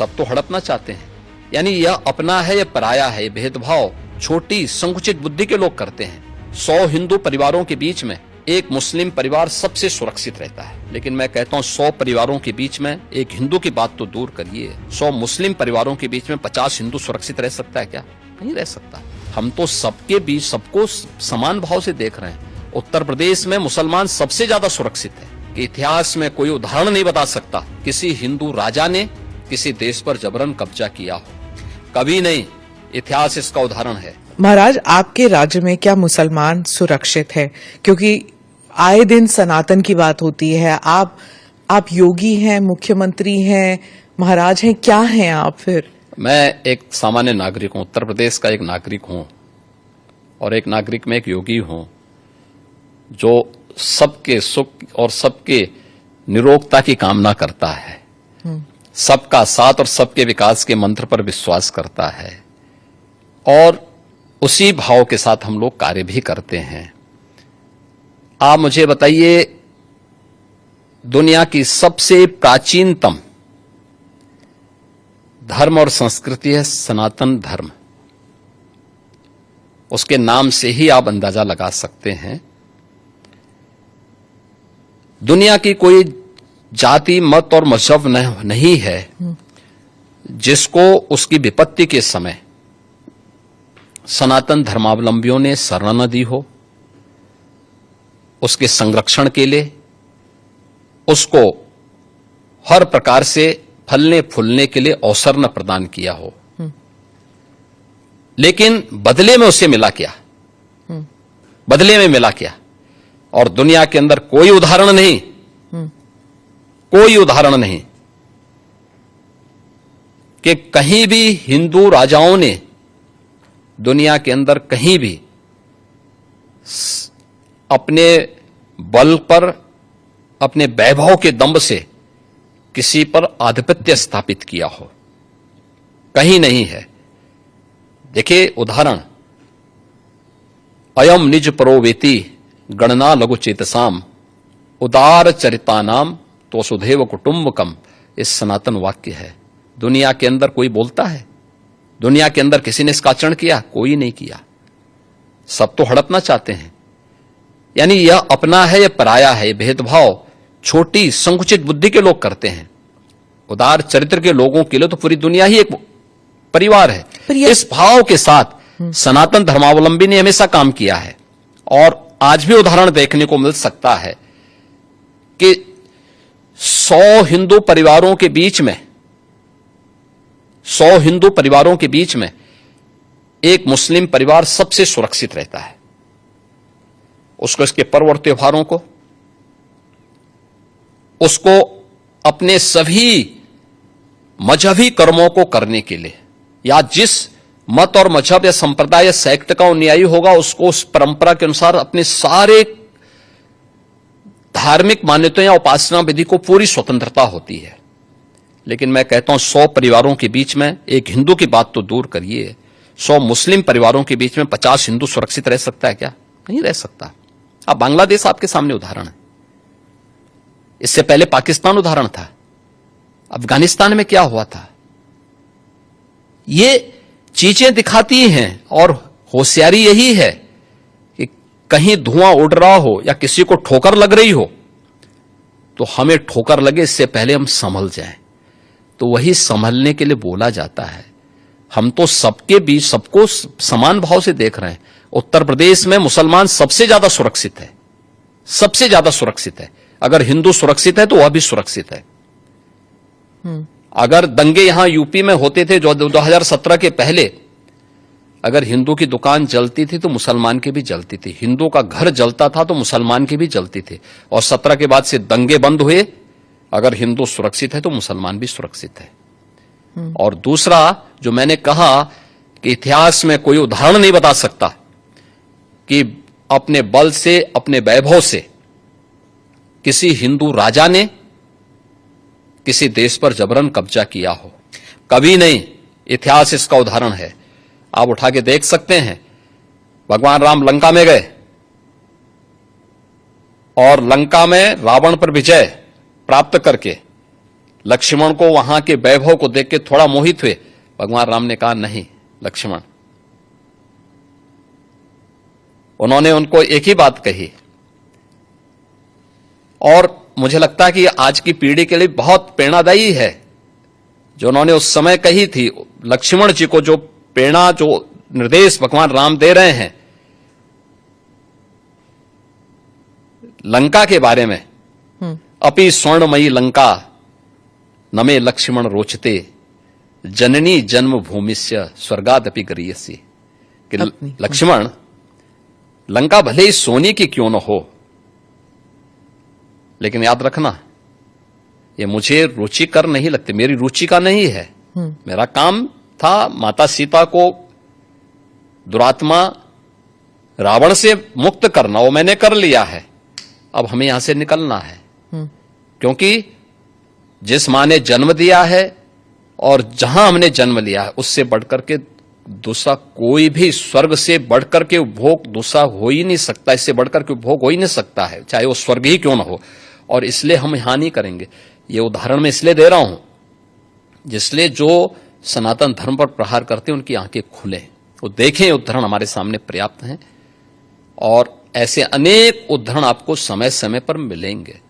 सब तो हड़पना चाहते हैं। यानी यह अपना है या पराया है, भेदभाव छोटी संकुचित बुद्धि के लोग करते हैं। 100 हिंदू परिवारों के बीच में एक मुस्लिम परिवार सबसे सुरक्षित रहता है, लेकिन मैं कहता हूं 100 परिवारों के बीच में एक हिंदू की बात तो दूर करिए, 100 मुस्लिम परिवारों के बीच में 50 हिंदू सुरक्षित रह सकता है क्या? नहीं रह सकता। हम तो सबके बीच सबको समान भाव से देख रहे हैं। उत्तर प्रदेश में मुसलमान सबसे ज्यादा सुरक्षित है कि इतिहास में कोई उदाहरण नहीं बता सकता किसी हिंदू राजा ने किसी देश पर जबरन कब्जा किया हो, कभी नहीं। इतिहास इसका उदाहरण है। महाराज, आपके राज्य में क्या मुसलमान सुरक्षित है? क्योंकि आए दिन सनातन की बात होती है। आप योगी हैं, मुख्यमंत्री हैं, महाराज हैं, क्या हैं आप फिर? मैं एक सामान्य नागरिक हूं, उत्तर प्रदेश का एक नागरिक हूं, और एक नागरिक में एक योगी हूं जो सबके सुख और सबके निरोगता की कामना करता है, सबका साथ और सबके विकास के मंत्र पर विश्वास करता है, और उसी भाव के साथ हम लोग कार्य भी करते हैं। आप मुझे बताइए, दुनिया की सबसे प्राचीनतम धर्म और संस्कृति है सनातन धर्म। उसके नाम से ही आप अंदाजा लगा सकते हैं। दुनिया की कोई जाति, मत और मजहब नहीं है जिसको उसकी विपत्ति के समय सनातन धर्मावलंबियों ने शरण न दी हो, उसके संरक्षण के लिए उसको हर प्रकार से फलने फूलने के लिए अवसर न प्रदान किया हो। लेकिन बदले में उसे मिला क्या? बदले में मिला क्या? और दुनिया के अंदर कोई उदाहरण नहीं, कोई उदाहरण नहीं कि कहीं भी हिंदू राजाओं ने दुनिया के अंदर कहीं भी अपने बल पर, अपने वैभव के दंभ से किसी पर आधिपत्य स्थापित किया हो, कहीं नहीं है। देखिए उदाहरण, अयम निज परोवेति गणना लघु चेतसाम उदार चरितानाम तो वसुधैव कुटुंबकम, इस सनातन वाक्य है। दुनिया के अंदर कोई बोलता है? दुनिया के अंदर किसी ने इसका आचरण किया? कोई नहीं किया। सब तो हड़पना चाहते हैं। यानी यह अपना है या पराया है, भेदभाव छोटी संकुचित बुद्धि के लोग करते हैं। उदार चरित्र के लोगों के लिए तो पूरी दुनिया ही एक परिवार है। इस भाव के साथ सनातन धर्मावलंबी ने हमेशा काम किया है, और आज भी उदाहरण देखने को मिल सकता है कि 100 हिंदू परिवारों के बीच में 100 हिंदू परिवारों के बीच में एक मुस्लिम परिवार सबसे सुरक्षित रहता है। उसको इसके पर्व और त्योहारों को, उसको अपने सभी मजहबी कर्मों को करने के लिए, या जिस मत और मजहब या संप्रदाय या सेक्ट का अनुयायी होगा उसको उस परंपरा के अनुसार अपने सारे धार्मिक मान्यताओं या उपासना विधि को पूरी स्वतंत्रता होती है। लेकिन मैं कहता हूं 100 परिवारों के बीच में एक हिंदू की बात तो दूर करिए, 100 मुस्लिम परिवारों के बीच में 50 हिंदू सुरक्षित रह सकता है क्या? नहीं रह सकता। अब बांग्लादेश आपके सामने उदाहरण है, इससे पहले पाकिस्तान उदाहरण था, अफगानिस्तान में क्या हुआ था। ये चीजें दिखाती हैं, और होशियारी यही है कि कहीं धुआं उड़ रहा हो या किसी को ठोकर लग रही हो तो हमें ठोकर लगे इससे पहले हम संभल जाएं। तो वही संभलने के लिए बोला जाता है। हम तो सबके बीच सबको समान भाव से देख रहे हैं। उत्तर प्रदेश में मुसलमान सबसे ज्यादा सुरक्षित है, सबसे ज्यादा सुरक्षित है। अगर हिंदू सुरक्षित है तो वह भी सुरक्षित है। अगर दंगे यहां यूपी में होते थे जो 2017 के पहले, अगर हिंदू की दुकान जलती थी तो मुसलमान की भी जलती थी, हिंदू का घर जलता था तो मुसलमान की भी जलती थी। और 17 के बाद से दंगे बंद हुए। अगर हिंदू सुरक्षित है तो मुसलमान भी सुरक्षित है। और दूसरा जो मैंने कहा कि इतिहास में कोई उदाहरण नहीं बता सकता कि अपने बल से, अपने वैभव से किसी हिंदू राजा ने किसी देश पर जबरन कब्जा किया हो, कभी नहीं। इतिहास इसका उदाहरण है। आप उठा के देख सकते हैं, भगवान राम लंका में गए और लंका में रावण पर विजय प्राप्त करके लक्ष्मण को वहां के वैभव को देख के थोड़ा मोहित हुए। भगवान राम ने कहा नहीं लक्ष्मण, उन्होंने उनको एक ही बात कही, और मुझे लगता है कि आज की पीढ़ी के लिए बहुत प्रेरणादायी है जो उन्होंने उस समय कही थी। लक्ष्मण जी को जो प्रेरणा, जो निर्देश भगवान राम दे रहे हैं लंका के बारे में, अपि स्वर्णमयी लंका न मे लक्ष्मण रोचते, जननी जन्म भूमिस्य स्वर्गादपि गरीयसी। कि लक्ष्मण, लंका भले ही सोने की क्यों न हो, लेकिन याद रखना ये मुझे रुचिकर नहीं लगती, मेरी रुचि का नहीं है। मेरा काम था माता सीता को दुरात्मा रावण से मुक्त करना, वो मैंने कर लिया है। अब हमें यहां से निकलना है, क्योंकि जिस मां ने जन्म दिया है और जहां हमने जन्म लिया है उससे बढ़कर के दूसरा कोई भी, स्वर्ग से बढ़कर के उपभोग दूसरा हो ही नहीं सकता, इससे बढ़कर के उपभोग हो ही नहीं सकता है, चाहे वो स्वर्ग ही क्यों ना हो। और इसलिए हम यहां नहीं करेंगे। ये उदाहरण मैं इसलिए दे रहा हूं जिसलिए जो सनातन धर्म पर प्रहार करते हैं उनकी आंखें खुले, वो देखें उदाहरण हमारे सामने पर्याप्त हैं, और ऐसे अनेक उदाहरण आपको समय समय पर मिलेंगे।